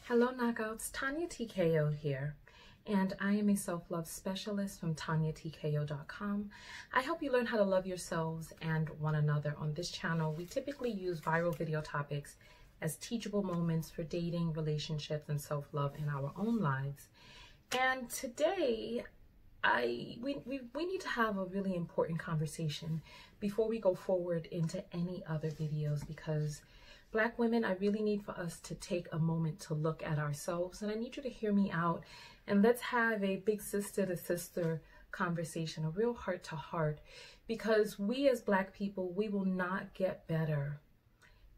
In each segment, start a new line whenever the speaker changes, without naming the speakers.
Hello knockouts, TonyaTko here, and I am a self-love specialist from TonyaTko.com. I help you learn how to love yourselves and one another. On this channel, we typically use viral video topics as teachable moments for dating, relationships, and self-love in our own lives. And today, we need to have a really important conversation before we go forward into any other videos, because Black women, I really need for us to take a moment to look at ourselves, and I need you to hear me out, and let's have a big sister to sister conversation, a real heart to heart, because we as Black people, we will not get better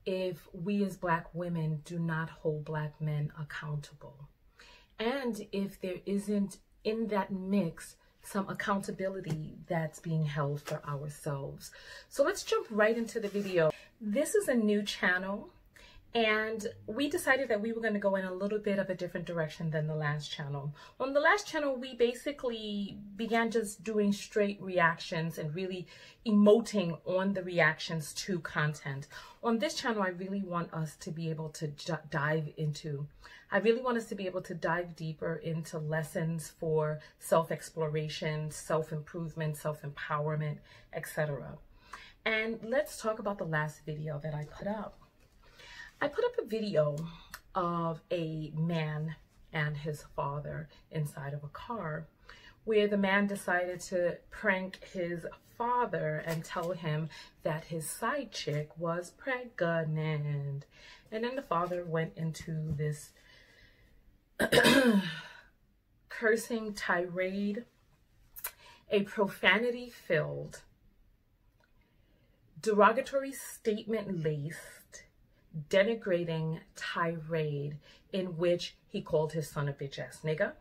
if we as Black women do not hold Black men accountable. And if there isn't in that mix some accountability that's being held for ourselves. So let's jump right into the video. This is a new channel, and we decided that we were going to go in a little bit of a different direction than the last channel. On the last channel, we basically began just doing straight reactions and really emoting on the reactions to content. On this channel, I really want us to be able to dive deeper into lessons for self-exploration, self-improvement, self-empowerment, etc. And let's talk about the last video that I put up. I put up a video of a man and his father inside of a car, where the man decided to prank his father and tell him that his side chick was pregnant. And then the father went into this cursing tirade, a profanity-filled, derogatory statement-laced, denigrating tirade in which he called his son a bitch-ass nigga.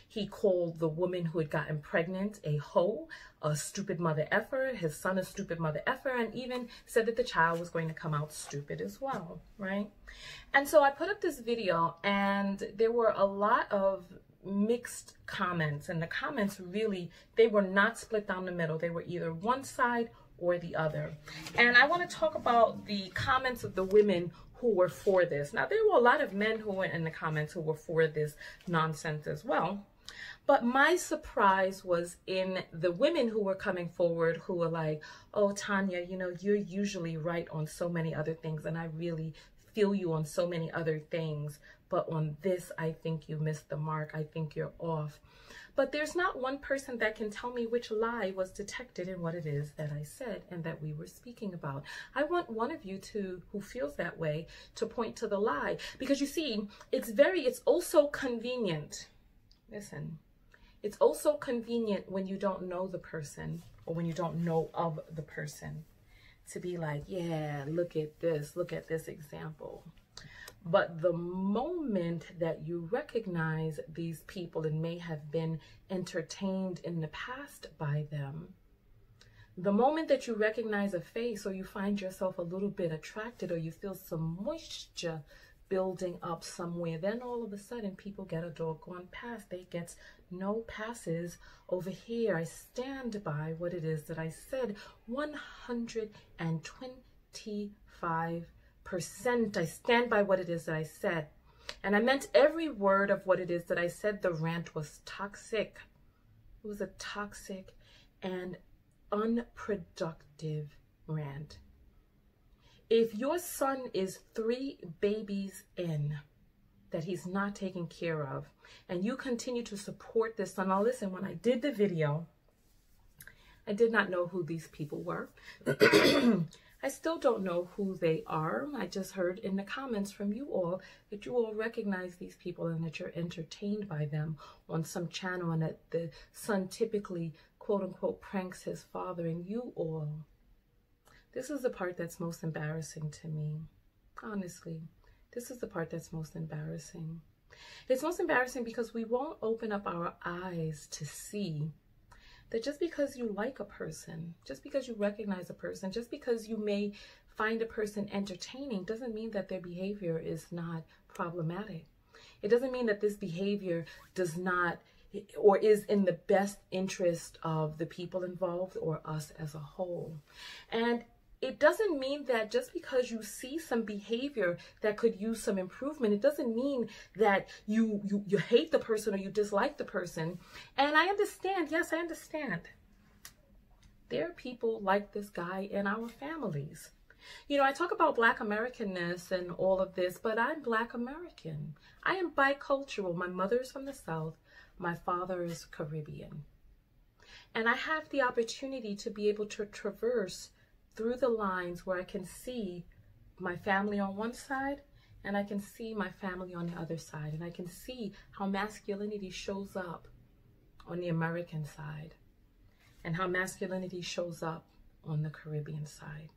He called the woman who had gotten pregnant a hoe, a stupid mother effer, his son a stupid mother effer, and even said that the child was going to come out stupid as well, right? And so I put up this video, and there were a lot of mixed comments, and the comments really, they were not split down the middle. They were either one side or the other. And I want to talk about the comments of the women who were for this. Now, there were a lot of men who were in the comments who were for this nonsense as well. But my surprise was in the women who were coming forward, who were like, oh, Tonya, you know, you're usually right on so many other things, and I really feel you on so many other things. But on this, I think you missed the mark. I think you're off. But there's not one person that can tell me which lie was detected in what it is that I said and that we were speaking about. I want one of you who feels that way to point to the lie, because you see, it's also convenient. Listen, it's also convenient when you don't know the person or when you don't know of the person to be like, yeah, look at this example. But the moment that you recognize these people and may have been entertained in the past by them, the moment that you recognize a face, or you find yourself a little bit attracted, or you feel some moisture building up somewhere, then all of a sudden people get a doggone pass. They get no passes over here. I stand by what it is that I said 125%. I stand by what it is that I said. And I meant every word of what it is that I said. The rant was toxic. It was a toxic and unproductive rant. If your son is 3 babies in that he's not taken care of, and you continue to support this son, now listen, when I did the video, I did not know who these people were. I still don't know who they are. I just heard in the comments from you all that you all recognize these people and that you're entertained by them on some channel, and that the son typically, quote unquote, pranks his father. And you all, this is the part that's most embarrassing to me. Honestly, this is the part that's most embarrassing. It's most embarrassing because we won't open up our eyes to see that just because you like a person, just because you recognize a person, just because you may find a person entertaining, doesn't mean that their behavior is not problematic. It doesn't mean that this behavior does not or is in the best interest of the people involved or us as a whole. And it doesn't mean that just because you see some behavior that could use some improvement, it doesn't mean that you hate the person or you dislike the person. And I understand, yes, I understand. There are people like this guy in our families. You know, I talk about Black Americanness and all of this, but I'm Black American. I am bicultural. My mother is from the South. My father is Caribbean. And I have the opportunity to be able to traverse through the lines where I can see my family on one side and I can see my family on the other side. And I can see how masculinity shows up on the American side and how masculinity shows up on the Caribbean side.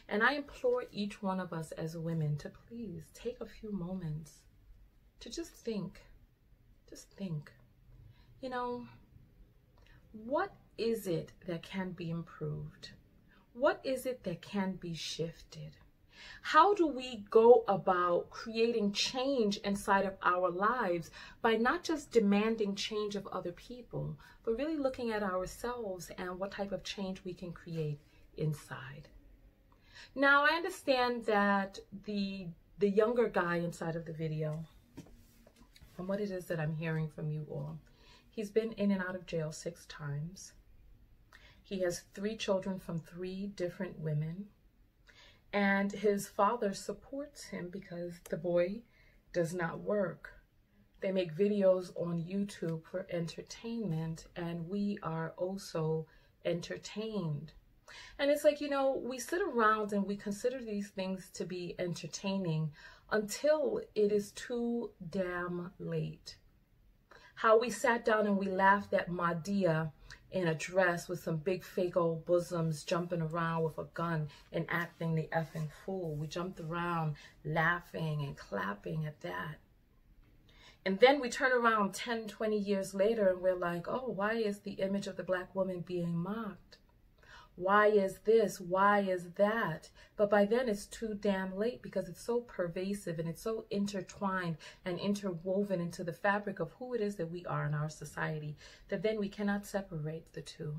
And I implore each one of us as women to please take a few moments to just think, you know, what is it that can be improved? What is it that can be shifted? How do we go about creating change inside of our lives by not just demanding change of other people, but really looking at ourselves and what type of change we can create inside? Now, I understand that the younger guy inside of the video, from what it is that I'm hearing from you all, he's been in and out of jail 6 times. He has 3 children from 3 different women. And his father supports him because the boy does not work. They make videos on YouTube for entertainment, and we are also entertained. And it's like, you know, we sit around and we consider these things to be entertaining until it is too damn late. How we sat down and we laughed at Madia in a dress with some big fake old bosoms jumping around with a gun and acting the effing fool. We jumped around laughing and clapping at that. And then we turn around 10, 20 years later and we're like, oh, why is the image of the Black woman being mocked? Why is this? Why is that? But by then it's too damn late because it's so pervasive and it's so intertwined and interwoven into the fabric of who it is that we are in our society that then we cannot separate the two.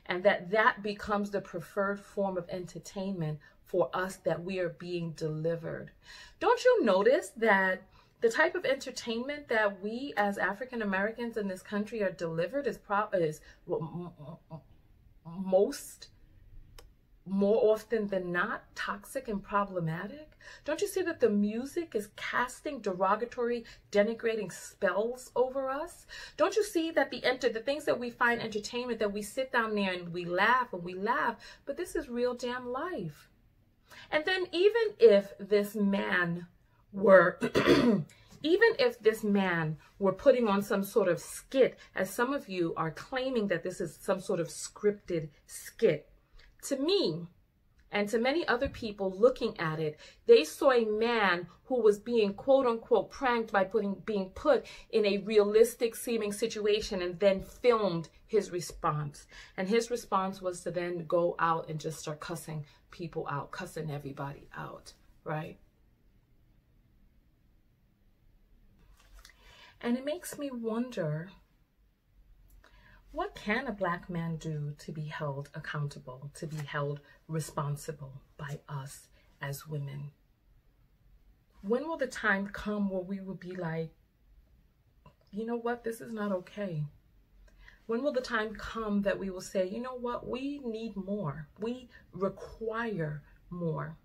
And that becomes the preferred form of entertainment for us that we are being delivered. Don't you notice that the type of entertainment that we as African Americans in this country are delivered is more often than not toxic and problematic? Don't you see that the music is casting derogatory, denigrating spells over us? Don't you see that the things that we find entertainment, that we sit down there and we laugh, but this is real damn life. And then even if this man were even if this man were putting on some sort of skit, as some of you are claiming that this is some sort of scripted skit, to me and to many other people looking at it, they saw a man who was being quote unquote pranked by being put in a realistic seeming situation and then filmed his response. And his response was to then go out and just start cussing people out, cussing everybody out, right? And it makes me wonder, what can a Black man do to be held accountable, to be held responsible by us as women? When will the time come where we will be like, you know what, this is not okay? When will the time come that we will say, you know what, we need more, we require more?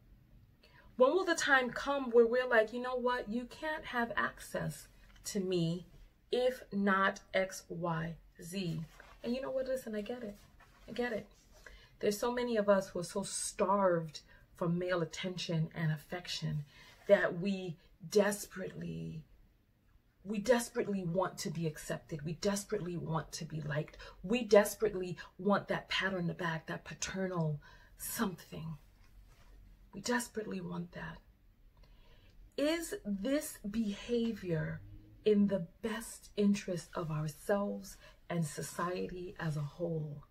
When will the time come where we're like, you know what, you can't have access to me if not X, Y, Z? And you know what, listen, I get it. There's so many of us who are so starved for male attention and affection that we desperately want to be accepted. We desperately want to be liked. We desperately want that pat on the back, that paternal something. We desperately want that. Is this behavior in the best interest of ourselves and society as a whole?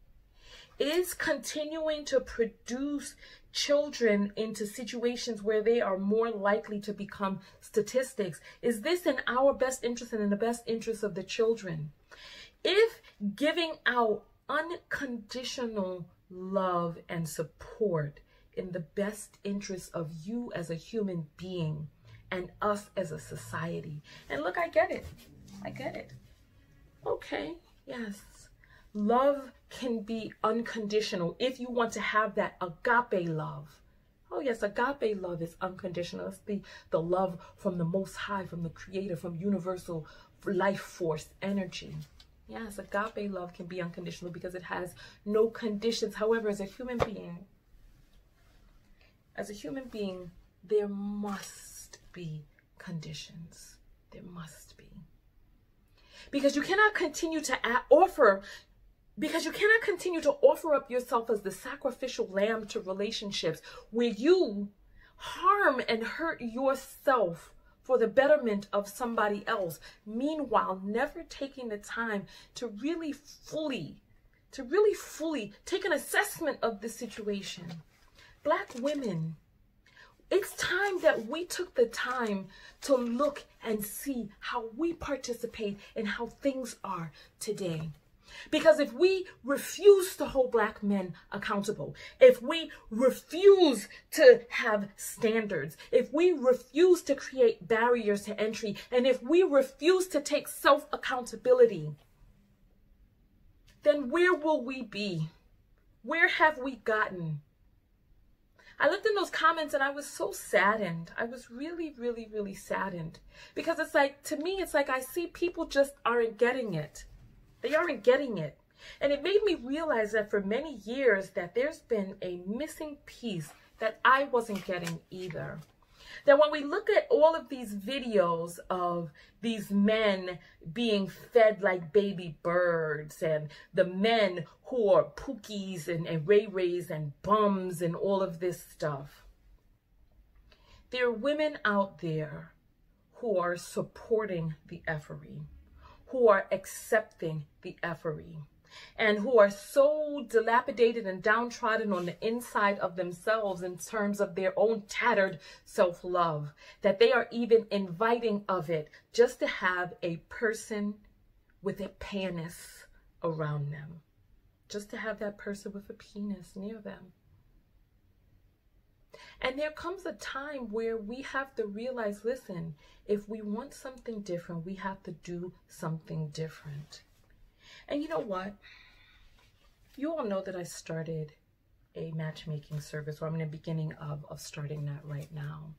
Is continuing to produce children into situations where they are more likely to become statistics, is this in our best interest and in the best interest of the children? If giving out unconditional love and support in the best interest of you as a human being and us as a society. And look, I get it. I get it. Okay, yes. Love can be unconditional if you want to have that agape love. Oh yes, agape love is unconditional. It's the love from the Most High, from the Creator, from universal life force energy. Yes, agape love can be unconditional because it has no conditions. However, as a human being, there must be conditions. There must be. Because you cannot continue to offer up yourself as the sacrificial lamb to relationships where you harm and hurt yourself for the betterment of somebody else. Meanwhile, never taking the time to really fully take an assessment of the situation. Black women, it's time that we took the time to look and see how we participate in how things are today. Because if we refuse to hold Black men accountable, if we refuse to have standards, if we refuse to create barriers to entry, and if we refuse to take self-accountability, then where will we be? Where have we gotten? I looked in those comments and I was so saddened. I was really, really, really saddened. Because it's like, to me, it's like I see people just aren't getting it. They aren't getting it. And it made me realize that for many years that there's been a missing piece that I wasn't getting either. That when we look at all of these videos of these men being fed like baby birds, and the men who are pookies and ray-rays and bums and all of this stuff, there are women out there who are supporting the effery, who are accepting the effery, and who are so dilapidated and downtrodden on the inside of themselves in terms of their own tattered self-love, that they are even inviting of it just to have a person with a penis around them, just to have that person with a penis near them. And there comes a time where we have to realize, listen, if we want something different, we have to do something different. And you know what? You all know that I started a matchmaking service, or I'm in the beginning of starting that right now.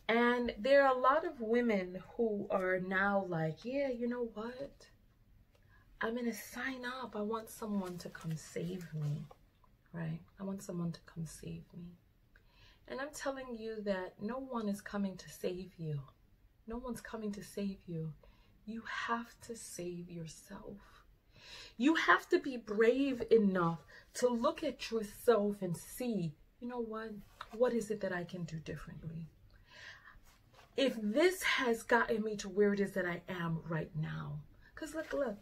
And there are a lot of women who are now like, yeah, you know what? I'm going to sign up. I want someone to come save me, right? I want someone to come save me. And I'm telling you that no one is coming to save you. No one's coming to save you. You have to save yourself. You have to be brave enough to look at yourself and see, you know what is it that I can do differently? If this has gotten me to where it is that I am right now, because look,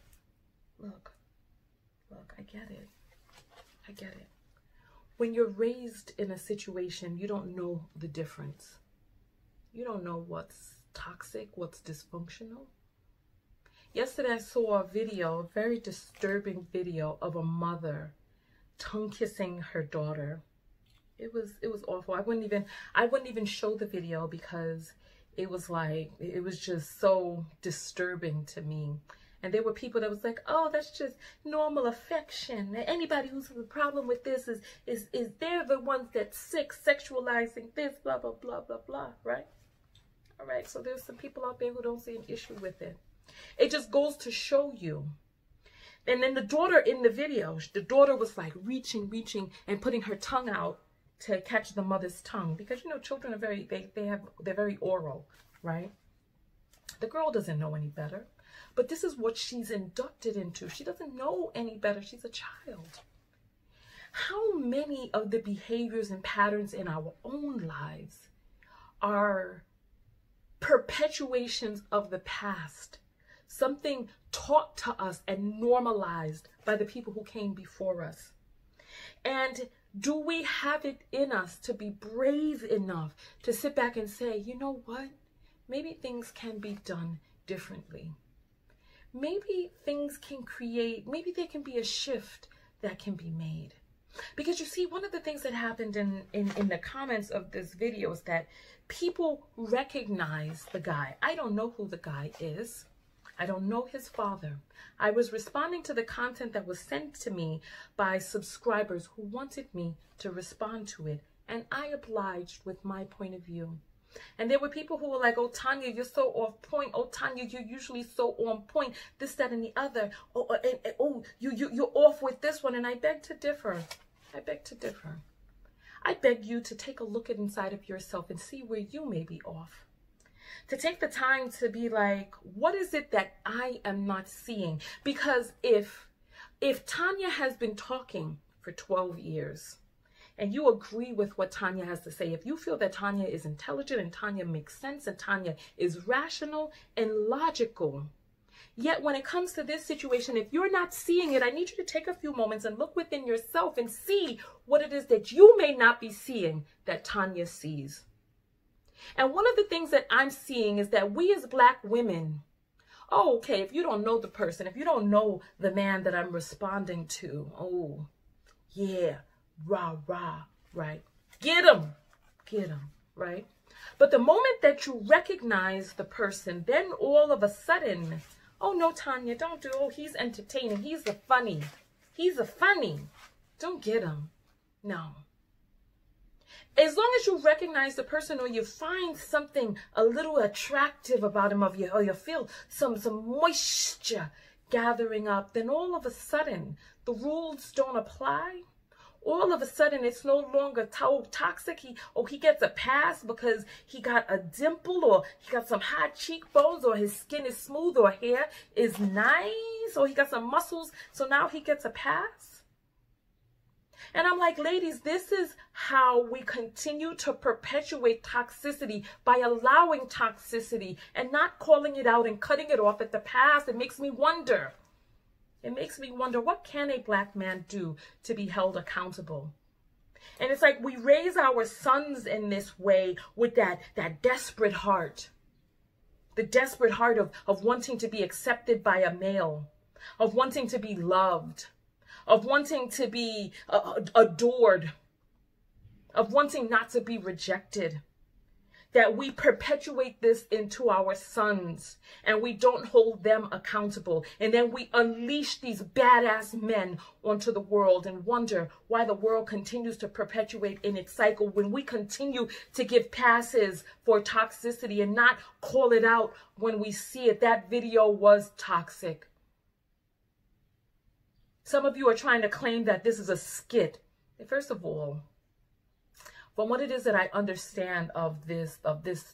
I get it. I get it. When you're raised in a situation, you don't know the difference. You don't know what's toxic, what's dysfunctional. Yesterday I saw a video, a very disturbing video of a mother tongue kissing her daughter. It was awful. I wouldn't even show the video because it was just so disturbing to me. And there were people that was like, oh, that's just normal affection. Anybody who's has a problem with this is they're the ones that's sick, sexualizing this, blah, blah, blah, blah, blah, right? All right, so there's some people out there who don't see an issue with it. It just goes to show you. And then the daughter in the video, the daughter was like reaching and putting her tongue out to catch the mother's tongue. Because, you know, children are they're very oral, right? The girl doesn't know any better. But this is what she's inducted into. She doesn't know any better. She's a child. How many of the behaviors and patterns in our own lives are perpetuations of the past? Something taught to us and normalized by the people who came before us. And do we have it in us to be brave enough to sit back and say, you know what? Maybe things can be done differently. Maybe things can maybe there can be a shift that can be made. Because you see, one of the things that happened in the comments of this video is that people recognize the guy. I don't know who the guy is. I don't know his father. I was responding to the content that was sent to me by subscribers who wanted me to respond to it. And I obliged with my point of view. And there were people who were like, oh, Tonya, you're so off point. Oh, Tonya, you're usually so on point. This, that, and the other. Oh, you're off with this one. And I beg to differ. I beg to differ. I beg you to take a look at inside of yourself and see where you may be off. To take the time to be like, what is it that I am not seeing? Because if Tonya has been talking for 12 years, and you agree with what Tonya has to say, if you feel that Tonya is intelligent and Tonya makes sense and Tonya is rational and logical, yet when it comes to this situation, if you're not seeing it, I need you to take a few moments and look within yourself and see what it is that you may not be seeing that Tonya sees. And one of the things that I'm seeing is that we as Black women, oh, okay, if you don't know the person, if you don't know the man that I'm responding to, oh, yeah, rah, rah, right? Get him, right? But the moment that you recognize the person, then all of a sudden, oh, no, Tonya, don't do, oh, he's entertaining, he's a funny, don't get him, no. As long as you recognize the person or you find something a little attractive about him, or you feel some moisture gathering up, then all of a sudden the rules don't apply. All of a sudden it's no longer toxic. He gets a pass because he got a dimple, or he got some high cheekbones, or his skin is smooth, or hair is nice, or he got some muscles, so now he gets a pass. And I'm like, ladies, this is how we continue to perpetuate toxicity, by allowing toxicity and not calling it out and cutting it off at the pass. It makes me wonder. It makes me wonder, what can a Black man do to be held accountable? And it's like we raise our sons in this way with that desperate heart. The desperate heart of wanting to be accepted by a male, of wanting to be loved, of wanting to be adored, of wanting not to be rejected. That we perpetuate this into our sons and we don't hold them accountable. And then we unleash these badass men onto the world and wonder why the world continues to perpetuate in its cycle when we continue to give passes for toxicity and not call it out when we see it. That video was toxic. Some of you are trying to claim that this is a skit. First of all, from what it is that I understand of this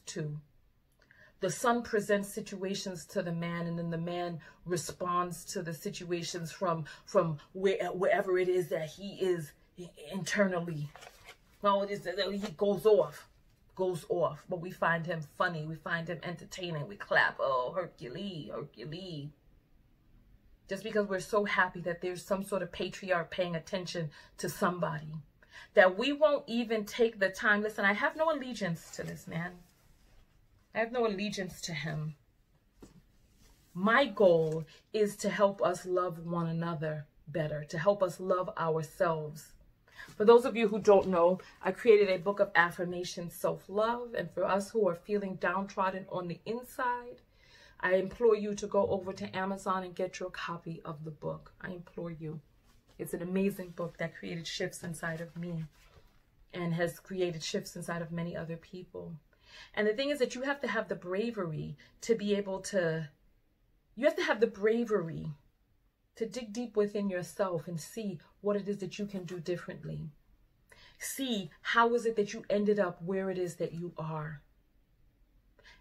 too, the son presents situations to the man, and then the man responds to the situations from wherever it is that he is internally. Well, it is that he goes off. But we find him funny. We find him entertaining. We clap. Oh, Hercules. Just because we're so happy that there's some sort of patriarch paying attention to somebody, that we won't even take the time. Listen, I have no allegiance to this man. I have no allegiance to him. My goal is to help us love one another better, to help us love ourselves. For those of you who don't know, I created a book of affirmations, self-love, and for us who are feeling downtrodden on the inside, I implore you to go over to Amazon and get your copy of the book. I implore you. It's an amazing book that created shifts inside of me and has created shifts inside of many other people. And the thing is that you have to have the bravery to be able to, you have to have the bravery to dig deep within yourself and see what it is that you can do differently. See how is it that you ended up where it is that you are.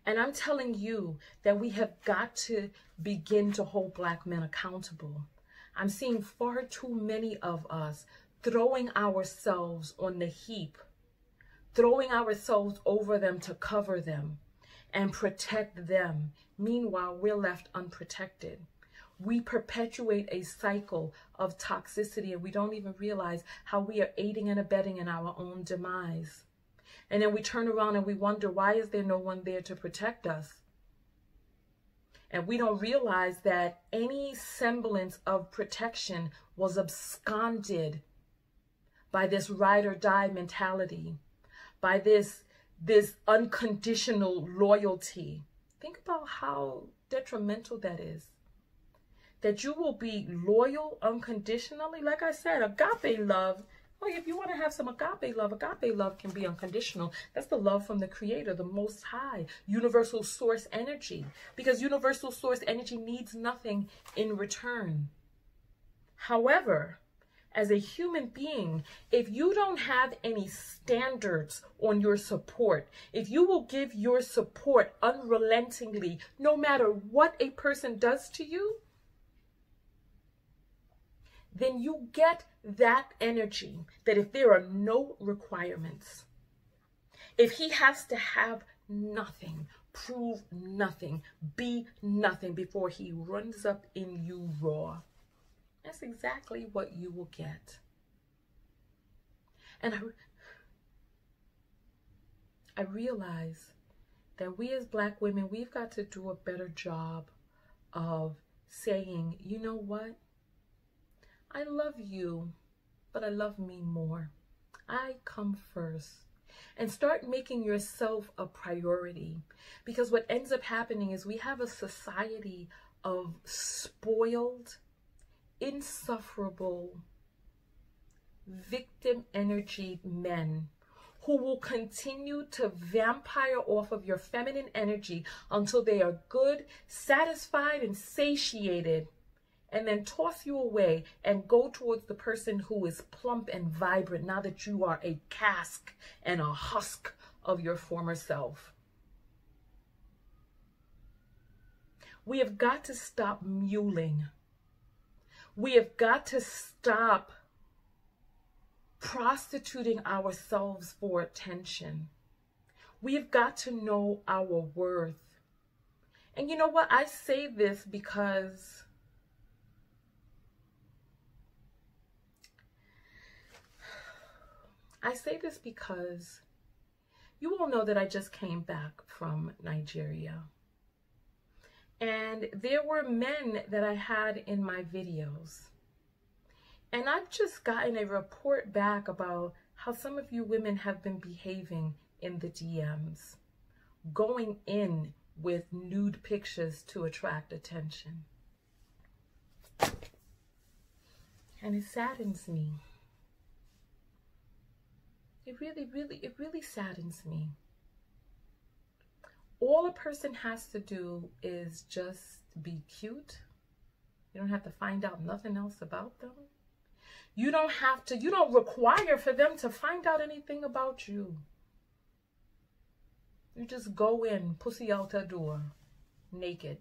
And I'm telling you that we have got to begin to hold Black men accountable. I'm seeing far too many of us throwing ourselves on the heap, throwing ourselves over them to cover them and protect them. Meanwhile, we're left unprotected. We perpetuate a cycle of toxicity and we don't even realize how we are aiding and abetting in our own demise. And then we turn around and we wonder, why is there no one there to protect us? And we don't realize that any semblance of protection was absconded by this ride or die mentality, by this unconditional loyalty. Think about how detrimental that is. That you will be loyal unconditionally. Like I said, agape love. Oh, if you want to have some agape love can be unconditional. That's the love from the Creator, the Most High, universal source energy. Because universal source energy needs nothing in return. However, as a human being, if you don't have any standards on your support, if you will give your support unrelentingly, no matter what a person does to you, then you get that energy that if there are no requirements, if he has to have nothing, prove nothing, be nothing before he runs up in you raw, that's exactly what you will get. And I realize that we as Black women, we've got to do a better job of saying, you know what? I love you, but I love me more. I come first. And start making yourself a priority. Because what ends up happening is we have a society of spoiled, insufferable, victim energy men who will continue to vampire off of your feminine energy until they are good, satisfied, and satiated, and then toss you away and go towards the person who is plump and vibrant now that you are a cask and a husk of your former self. We have got to stop mewling. We have got to stop prostituting ourselves for attention. We have got to know our worth. And you know what? I say this because you all know that I just came back from Nigeria. And there were men that I had in my videos. And I've just gotten a report back about how some of you women have been behaving in the DMs, going in with nude pictures to attract attention. And it saddens me. It really saddens me. All a person has to do is just be cute. You don't have to find out nothing else about them. You don't require for them to find out anything about you. You just go in, pussy out the door, naked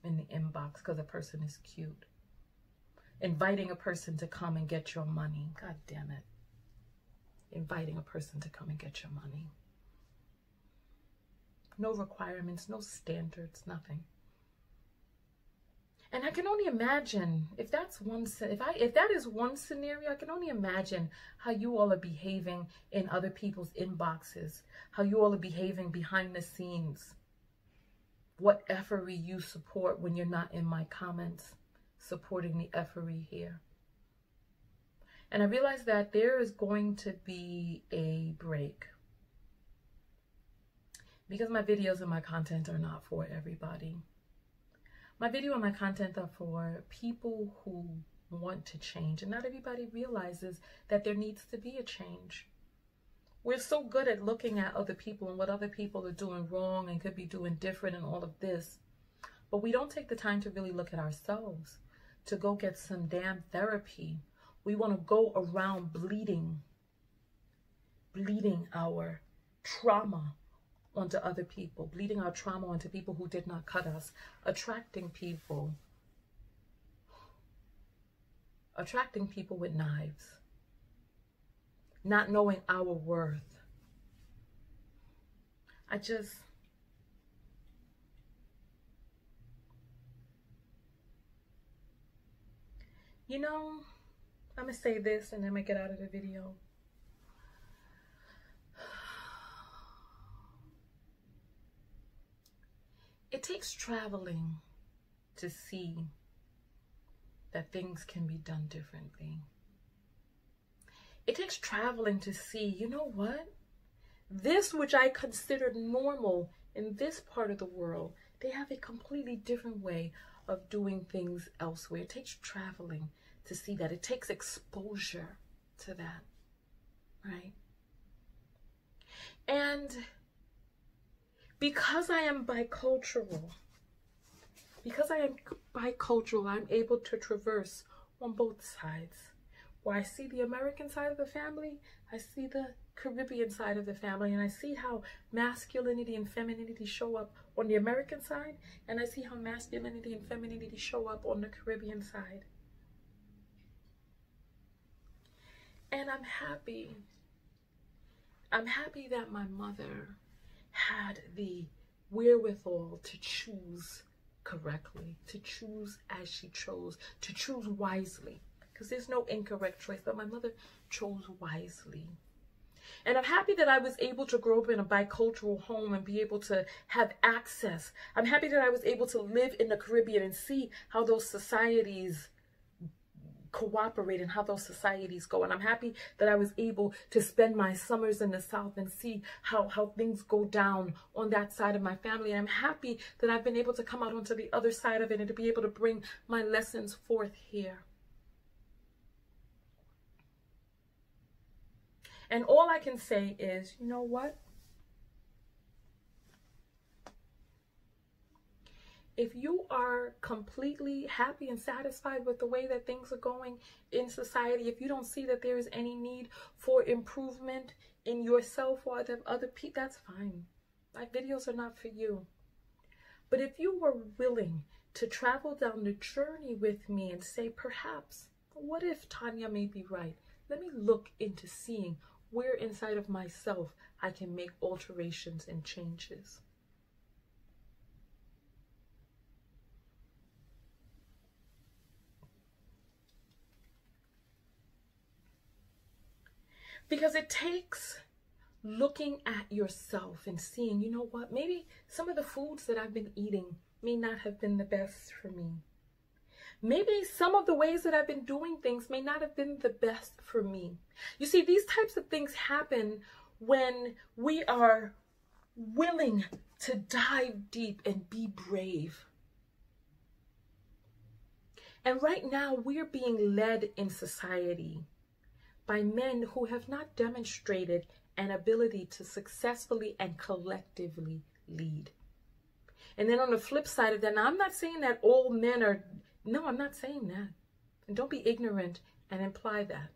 in the inbox because a person is cute. Inviting a person to come and get your money. God damn it. Inviting a person to come and get your money. No requirements, no standards, nothing. And I can only imagine if that is one scenario, I can only imagine how you all are behaving in other people's inboxes, how you all are behaving behind the scenes. What effery you support when you're not in my comments supporting the effery here. And I realize that there is going to be a break. Because my videos and my content are not for everybody. My video and my content are for people who want to change. And not everybody realizes that there needs to be a change. We're so good at looking at other people and what other people are doing wrong and could be doing different and all of this. But we don't take the time to really look at ourselves, to go get some damn therapy. We want to go around bleeding our trauma onto other people, bleeding our trauma onto people who did not cut us, attracting people with knives, not knowing our worth. You know, I'm going to say this and then I'm going to get out of the video. It takes traveling to see that things can be done differently. It takes traveling to see, you know what? This which I considered normal in this part of the world, they have a completely different way of doing things elsewhere. It takes traveling to see that. It takes exposure to that, right? And because I am bicultural, I'm able to traverse on both sides. Where I see the American side of the family, I see the Caribbean side of the family, and I see how masculinity and femininity show up on the American side, and I see how masculinity and femininity show up on the Caribbean side. And I'm happy that my mother had the wherewithal to choose correctly, to choose as she chose, to choose wisely. Because there's no incorrect choice, but my mother chose wisely. And I'm happy that I was able to grow up in a bicultural home and be able to have access. I'm happy that I was able to live in the Caribbean and see how those societies cooperate and how those societies go. And I'm happy that I was able to spend my summers in the South and see how things go down on that side of my family. And I'm happy that I've been able to come out onto the other side of it and to be able to bring my lessons forth here. And all I can say is, you know what? If you are completely happy and satisfied with the way that things are going in society, if you don't see that there is any need for improvement in yourself or the other people, that's fine. My videos are not for you. But if you were willing to travel down the journey with me and say, perhaps, what if Tonya may be right? Let me look into seeing where inside of myself I can make alterations and changes. Because it takes looking at yourself and seeing, you know what, maybe some of the foods that I've been eating may not have been the best for me. Maybe some of the ways that I've been doing things may not have been the best for me. You see, these types of things happen when we are willing to dive deep and be brave. And right now, we're being led in society by men who have not demonstrated an ability to successfully and collectively lead. And then on the flip side of that, now I'm not saying that all men are, no, I'm not saying that. And don't be ignorant and imply that.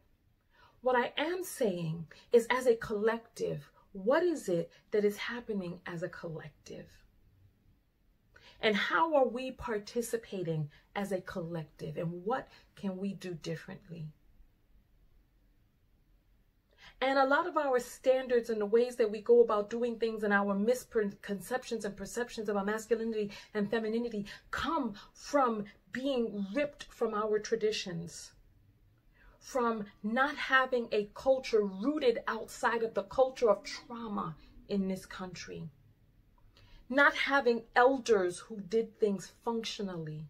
What I am saying is, as a collective, what is it that is happening as a collective? And how are we participating as a collective? And what can we do differently? And a lot of our standards and the ways that we go about doing things and our misconceptions and perceptions of our masculinity and femininity come from being ripped from our traditions, from not having a culture rooted outside of the culture of trauma in this country, not having elders who did things functionally.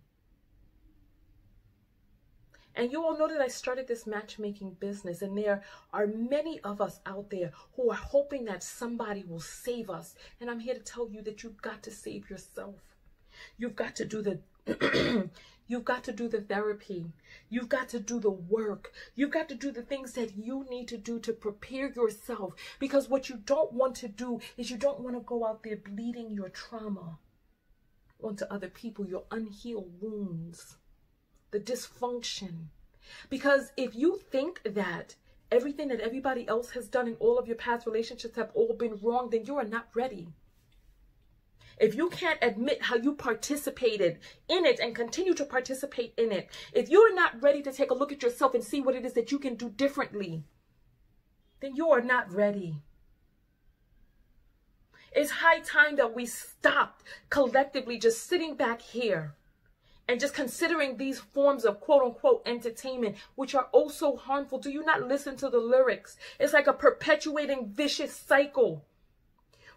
And you all know that I started this matchmaking business, and there are many of us out there who are hoping that somebody will save us. And I'm here to tell you that you've got to save yourself. You've got to do the you've got to do the therapy. You've got to do the work. You've got to do the things that you need to do to prepare yourself. Because what you don't want to do is you don't want to go out there bleeding your trauma onto other people, your unhealed wounds, the dysfunction. Because if you think that everything that everybody else has done in all of your past relationships have all been wrong, then you are not ready. If you can't admit how you participated in it and continue to participate in it, if you're not ready to take a look at yourself and see what it is that you can do differently, then you are not ready. It's high time that we stopped collectively just sitting back here and just considering these forms of quote-unquote entertainment, which are also harmful. Do you not listen to the lyrics? It's like a perpetuating vicious cycle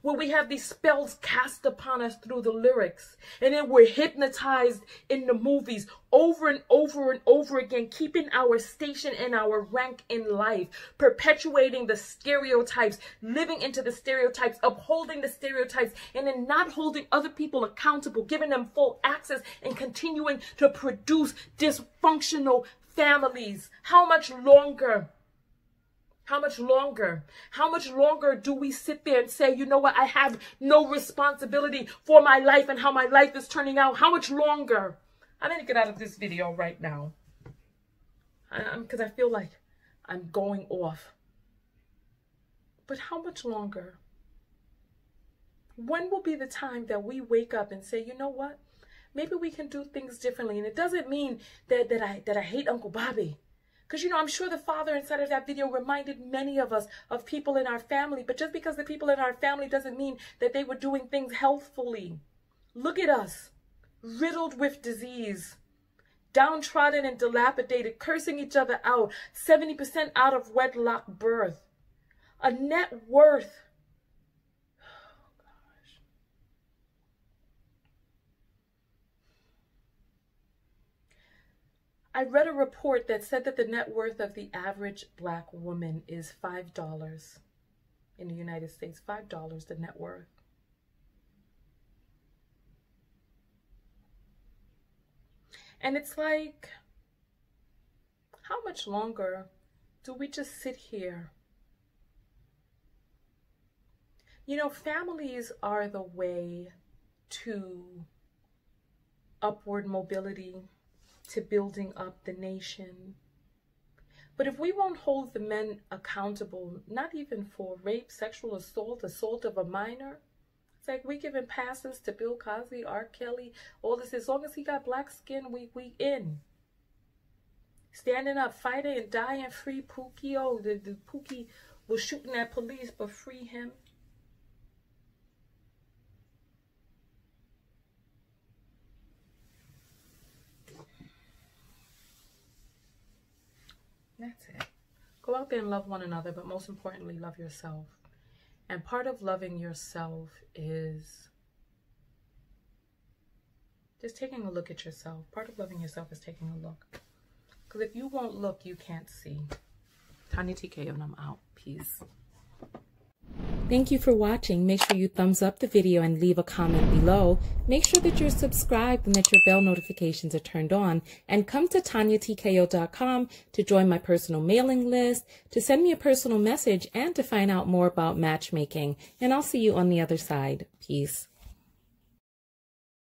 where we have these spells cast upon us through the lyrics, and then we're hypnotized in the movies over and over and over again, keeping our station and our rank in life, perpetuating the stereotypes, living into the stereotypes, upholding the stereotypes, and then not holding other people accountable, giving them full access, and continuing to produce dysfunctional families. How much longer? How much longer? How much longer do we sit there and say, you know what, I have no responsibility for my life and how my life is turning out? How much longer? I'm going to get out of this video right now. Because I feel like I'm going off. But how much longer? When will be the time that we wake up and say, you know what, maybe we can do things differently? And it doesn't mean that I hate Uncle Bobby. Because, you know, I'm sure the father inside of that video reminded many of us of people in our family. But just because the people in our family doesn't mean that they were doing things healthfully. Look at us, riddled with disease, downtrodden and dilapidated, cursing each other out, 70% out of wedlock birth, a net worth. I read a report that said that the net worth of the average black woman is $5 in the United States. $5, the net worth. And it's like, how much longer do we just sit here? You know, families are the way to upward mobility, to building up the nation. But if we won't hold the men accountable, not even for rape, sexual assault, assault of a minor, it's like we giving passes to Bill Cosby, R. Kelly, all this. As long as he got black skin, we in. Standing up, fighting and dying, free Pookie. Oh, the Pookie was shooting at police, but free him. That's it. Go out there and love one another, but most importantly, love yourself. And part of loving yourself is just taking a look at yourself. Part of loving yourself is taking a look. Because if you won't look, you can't see. TonyaTko, and I'm out. Peace. Thank you for watching. Make sure you thumbs up the video and leave a comment below. Make sure that you're subscribed and that your bell notifications are turned on. And come to TonyaTko.com to join my personal mailing list, to send me a personal message, and to find out more about matchmaking. And I'll see you on the other side. Peace.